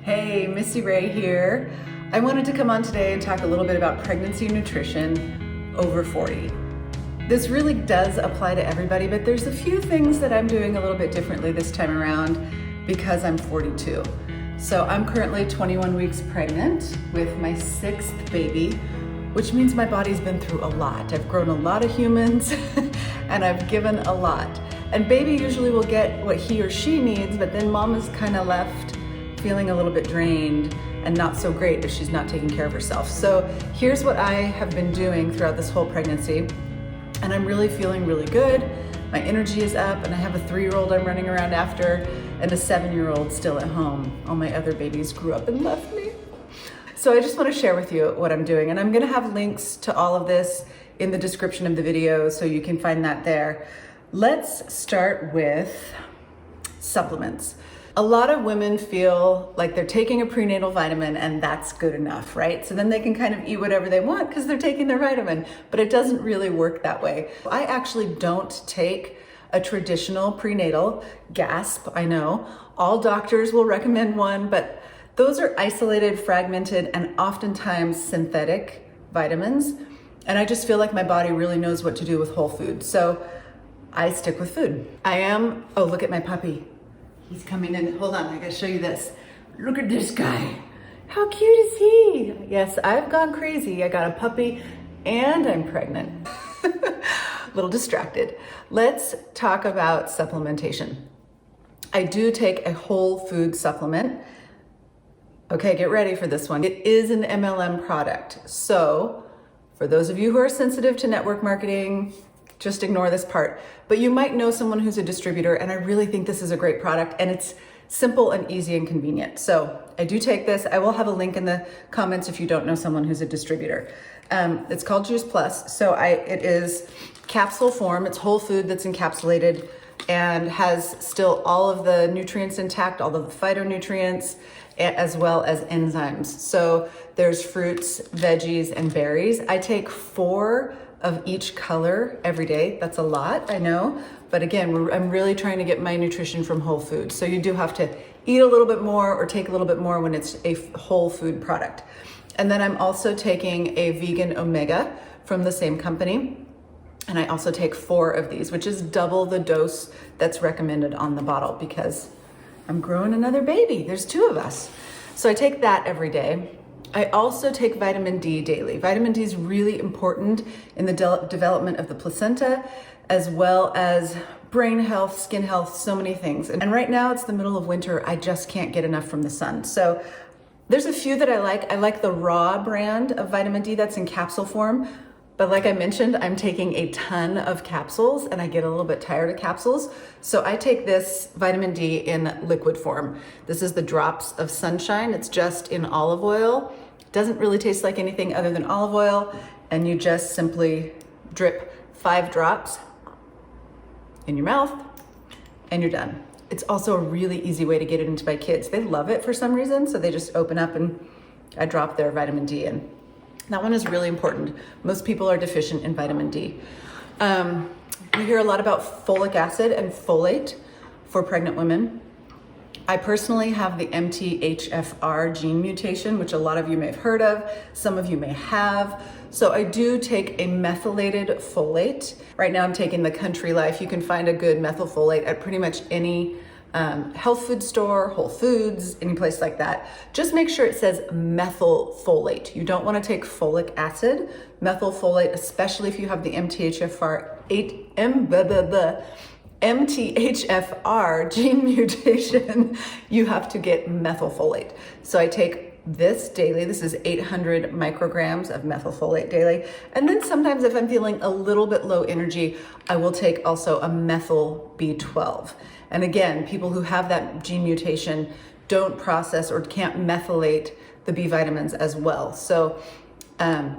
Hey, Missy Ray here. I wanted to come on today and talk a little bit about pregnancy nutrition over 40. This really does apply to everybody, but there's a few things that I'm doing a little bit differently this time around because I'm 42. So I'm currently 21 weeks pregnant with my 6th baby, which means my body's been through a lot. I've grown a lot of humans and I've given a lot. And baby usually will get what he or she needs, but then mom is kind of left feeling a little bit drained and not so great if she's not taking care of herself. So here's what I have been doing throughout this whole pregnancy, and I'm really feeling really good. My energy is up, and I have a 3-year-old I'm running around after and a 7-year-old still at home. All my other babies grew up and left me. So I just want to share with you what I'm doing, and I'm going to have links to all of this in the description of the video so you can find that there. Let's start with supplements. A lot of women feel like they're taking a prenatal vitamin and that's good enough, right? So then they can kind of eat whatever they want because they're taking their vitamin, but it doesn't really work that way. I actually don't take a traditional prenatal, gasp, I know. All doctors will recommend one, but those are isolated, fragmented, and oftentimes synthetic vitamins. And I just feel like my body really knows what to do with whole food. So I stick with food. Oh, look at my puppy. He's coming in. Hold on, I gotta show you this. Look at this guy. How cute is he? Yes, I've gone crazy. I got a puppy and I'm pregnant. A little distracted. Let's talk about supplementation. I do take a whole food supplement. Okay, get ready for this one. It is an MLM product. So for those of you who are sensitive to network marketing, just ignore this part, but you might know someone who's a distributor, and I really think this is a great product, and it's simple and easy and convenient. So I do take this. I will have a link in the comments if you don't know someone who's a distributor. It's called Juice Plus. So it is capsule form. It's whole food that's encapsulated and has still all of the nutrients intact, all of the phytonutrients, as well as enzymes. So there's fruits, veggies, and berries. I take 4 of each color every day. That's a lot, I know. But again, I'm really trying to get my nutrition from whole foods. So you do have to eat a little bit more or take a little bit more when it's a whole food product. And then I'm also taking a vegan omega from the same company. And I also take 4 of these, which is double the dose that's recommended on the bottle because I'm growing another baby. There's 2 of us. So I take that every day. I also take vitamin D daily. Vitamin D is really important in the development of the placenta, as well as brain health, skin health, so many things. And right now it's the middle of winter. I just can't get enough from the sun. So there's a few that I like. I like the raw brand of vitamin D that's in capsule form. But like I mentioned, I'm taking a ton of capsules and I get a little bit tired of capsules. So I take this vitamin D in liquid form. This is the Drops of Sunshine. It's just in olive oil. Doesn't really taste like anything other than olive oil. And you just simply drip 5 drops in your mouth and you're done. It's also a really easy way to get it into my kids. They love it for some reason. So they just open up and I drop their vitamin D in. That one is really important. Most people are deficient in vitamin D. We hear a lot about folic acid and folate for pregnant women. I personally have the MTHFR gene mutation, which a lot of you may have heard of. Some of you may have. So I do take a methylated folate. Right now I'm taking the Country Life. You can find a good methylfolate at pretty much any health food store, Whole Foods, any place like that. Just make sure it says methylfolate. You don't want to take folic acid. Methylfolate, especially if you have the MTHFR gene mutation, you have to get methylfolate. So I take this daily. This is 800 micrograms of methylfolate daily. And then sometimes if I'm feeling a little bit low energy, I will take also a methyl B12. And again, people who have that gene mutation don't process or can't methylate the B vitamins as well. So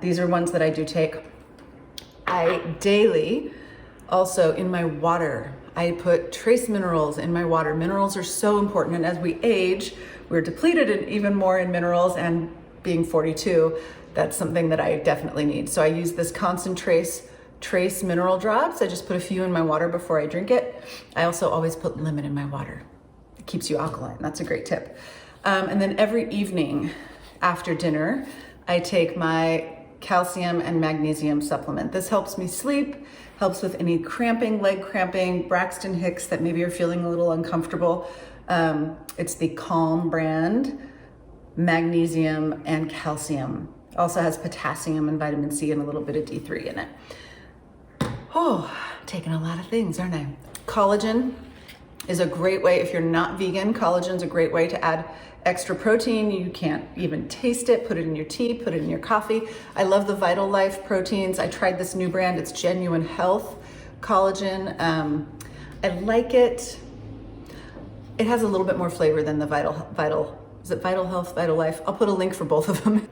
these are ones that I do take. I daily also in my water, I put trace minerals in my water. Minerals are so important. And as we age, we're depleted even more in minerals, and being 42, that's something that I definitely need. So I use this concentrate trace mineral drops. I just put a few in my water before I drink it. I also always put lemon in my water. It keeps you alkaline. That's a great tip. And then every evening after dinner, I take my calcium and magnesium supplement. This helps me sleep, helps with any cramping, leg cramping, Braxton Hicks that maybe you're feeling a little uncomfortable. It's the Calm brand, magnesium and calcium. Also has potassium and vitamin C and a little bit of D3 in it. Oh, taking a lot of things, aren't I? Collagen is a great way, if you're not vegan, collagen's a great way to add extra protein. You can't even taste it, put it in your tea, put it in your coffee. I love the Vital Life proteins. I tried this new brand, it's Genuine Health Collagen. I like it. It has a little bit more flavor than the is it Vital Health, Vital Life? I'll put a link for both of them.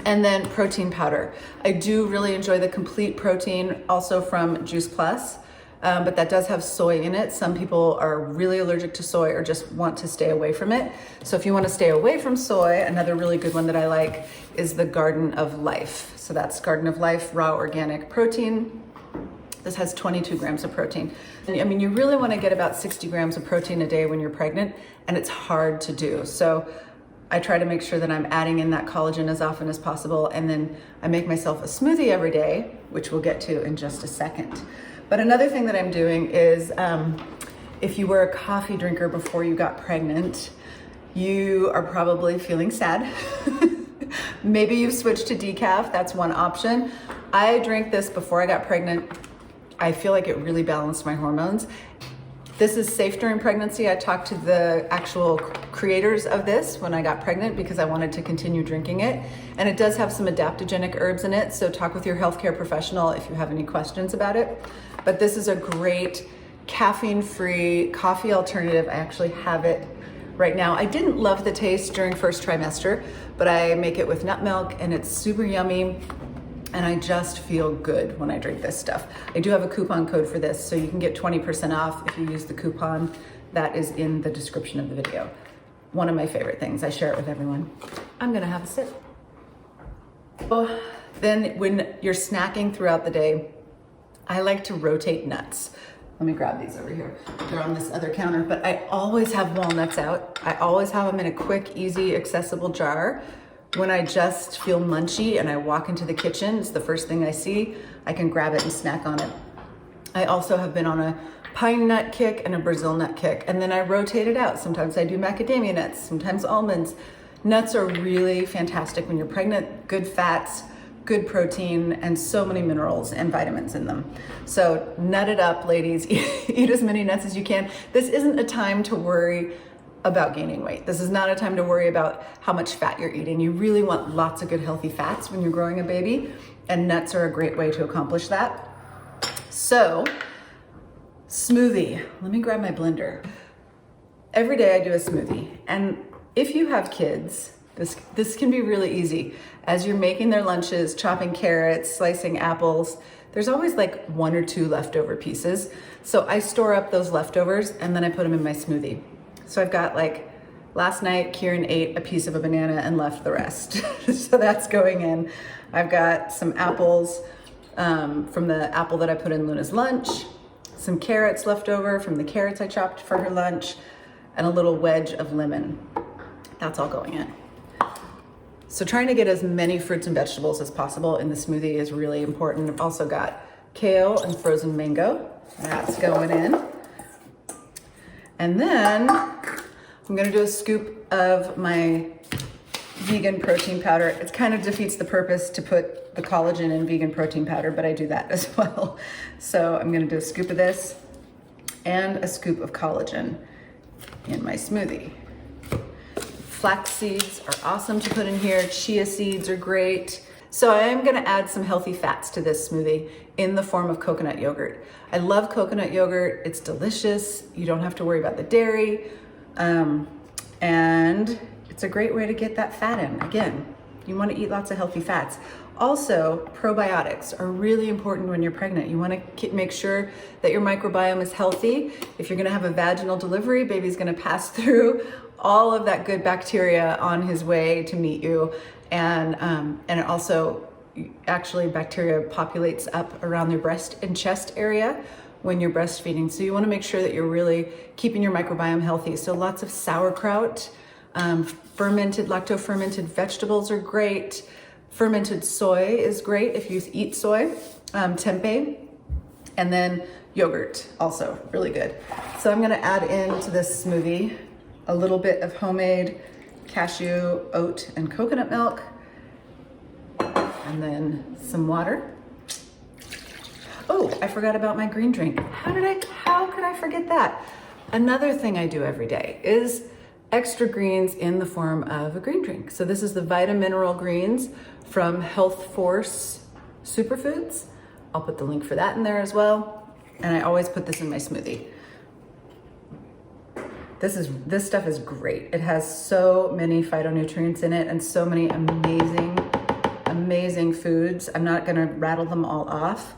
And then protein powder. I do really enjoy the complete protein, also from Juice Plus. But that does have soy in it. Some people are really allergic to soy or just want to stay away from it. So if you want to stay away from soy, another really good one that I like is the Garden of Life. So that's Garden of Life raw organic protein. This has 22 grams of protein. I mean, you really want to get about 60 grams of protein a day when you're pregnant, and it's hard to do. So I try to make sure that I'm adding in that collagen as often as possible. And then I make myself a smoothie every day, which we'll get to in just a second. But another thing that I'm doing is if you were a coffee drinker before you got pregnant, you are probably feeling sad. Maybe you've switched to decaf, that's one option. I drank this before I got pregnant. I feel like it really balanced my hormones. This is safe during pregnancy. I talked to the actual creators of this when I got pregnant because I wanted to continue drinking it. And it does have some adaptogenic herbs in it, so talk with your healthcare professional if you have any questions about it. But this is a great caffeine-free coffee alternative. I actually have it right now. I didn't love the taste during first trimester, but I make it with nut milk and it's super yummy. And I just feel good when I drink this stuff. I do have a coupon code for this, so you can get 20% off if you use the coupon that is in the description of the video. One of my favorite things, I share it with everyone. I'm gonna have a sip. Oh, then when you're snacking throughout the day, I like to rotate nuts. Let me grab these over here. They're on this other counter, but I always have walnuts out. I always have them in a quick, easy, accessible jar. When I just feel munchy and I walk into the kitchen, it's the first thing I see, I can grab it and snack on it. I also have been on a pine nut kick and a Brazil nut kick, and then I rotate it out. Sometimes I do macadamia nuts, sometimes almonds. Nuts are really fantastic when you're pregnant, good fats, good protein, and so many minerals and vitamins in them. So nut it up, ladies, eat as many nuts as you can. This isn't a time to worry about gaining weight. This is not a time to worry about how much fat you're eating. You really want lots of good healthy fats when you're growing a baby, and nuts are a great way to accomplish that. So, smoothie. Let me grab my blender. Every day I do a smoothie, and if you have kids, this can be really easy. As you're making their lunches, chopping carrots, slicing apples, there's always like 1 or 2 leftover pieces. So I store up those leftovers and then I put them in my smoothie. So I've got like, last night Kieran ate a piece of a banana and left the rest. So that's going in. I've got some apples from the apple that I put in Luna's lunch, some carrots left over from the carrots I chopped for her lunch, and a little wedge of lemon. That's all going in. So trying to get as many fruits and vegetables as possible in the smoothie is really important. I've also got kale and frozen mango. That's going in. And then I'm gonna do a scoop of my vegan protein powder. It kind of defeats the purpose to put the collagen in vegan protein powder, but I do that as well. So I'm gonna do a scoop of this and a scoop of collagen in my smoothie. Flax seeds are awesome to put in here. Chia seeds are great. So I am gonna add some healthy fats to this smoothie in the form of coconut yogurt. I love coconut yogurt. It's delicious. You don't have to worry about the dairy. And it's a great way to get that fat in. Again, you wanna eat lots of healthy fats. Also, probiotics are really important when you're pregnant. You wanna make sure that your microbiome is healthy. If you're gonna have a vaginal delivery, baby's gonna pass through all of that good bacteria on his way to meet you. And it also, actually bacteria populates up around your breast and chest area when you're breastfeeding. So you wanna make sure that you're really keeping your microbiome healthy. So lots of sauerkraut, Lacto-fermented vegetables are great. Fermented soy is great if you eat soy. Tempeh, and then yogurt, also really good. So I'm gonna add into this smoothie a little bit of homemade cashew, oat, and coconut milk, and then some water. Oh, I forgot about my green drink. How could I forget that? Another thing I do every day is extra greens in the form of a green drink. So this is the Vitamineral Greens from Health Force Superfoods. I'll put the link for that in there as well. And I always put this in my smoothie. This stuff is great. It has so many phytonutrients in it and so many amazing foods. I'm not gonna rattle them all off,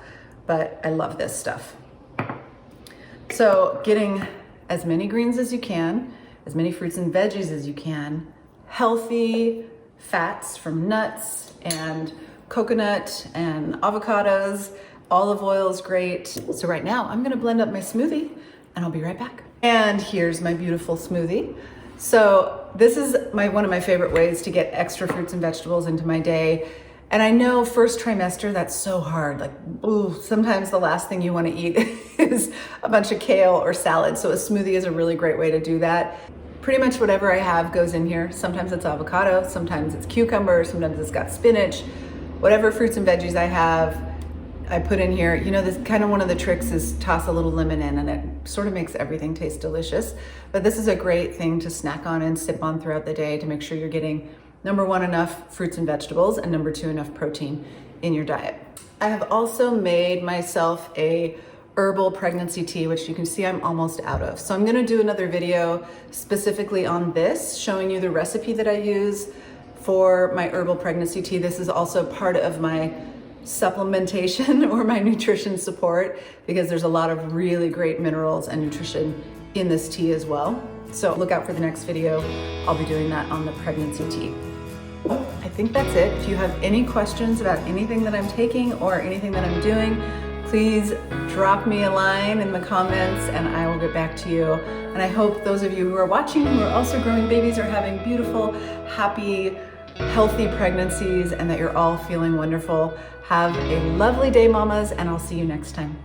but I love this stuff. So getting as many greens as you can, as many fruits and veggies as you can, healthy fats from nuts and coconut and avocados, olive oil is great. So right now I'm gonna blend up my smoothie and I'll be right back. And here's my beautiful smoothie. So this is one of my favorite ways to get extra fruits and vegetables into my day. And I know first trimester, that's so hard. Like, ooh, sometimes the last thing you want to eat is a bunch of kale or salad. So a smoothie is a really great way to do that. Pretty much whatever I have goes in here. Sometimes it's avocado, sometimes it's cucumber, sometimes it's got spinach. Whatever fruits and veggies I have, I put in here. You know, this kind of one of the tricks is toss a little lemon in and it sort of makes everything taste delicious. But this is a great thing to snack on and sip on throughout the day to make sure you're getting, number one, enough fruits and vegetables, and number two, enough protein in your diet. I have also made myself a herbal pregnancy tea, which you can see I'm almost out of. So I'm gonna do another video specifically on this, showing you the recipe that I use for my herbal pregnancy tea. This is also part of my supplementation or my nutrition support, because there's a lot of really great minerals and nutrition in this tea as well. So look out for the next video. I'll be doing that on the pregnancy tea. I think that's it. If you have any questions about anything that I'm taking or anything that I'm doing, please drop me a line in the comments and I will get back to you. And I hope those of you who are watching who are also growing babies are having beautiful, happy, healthy pregnancies and that you're all feeling wonderful. Have a lovely day, mamas, and I'll see you next time.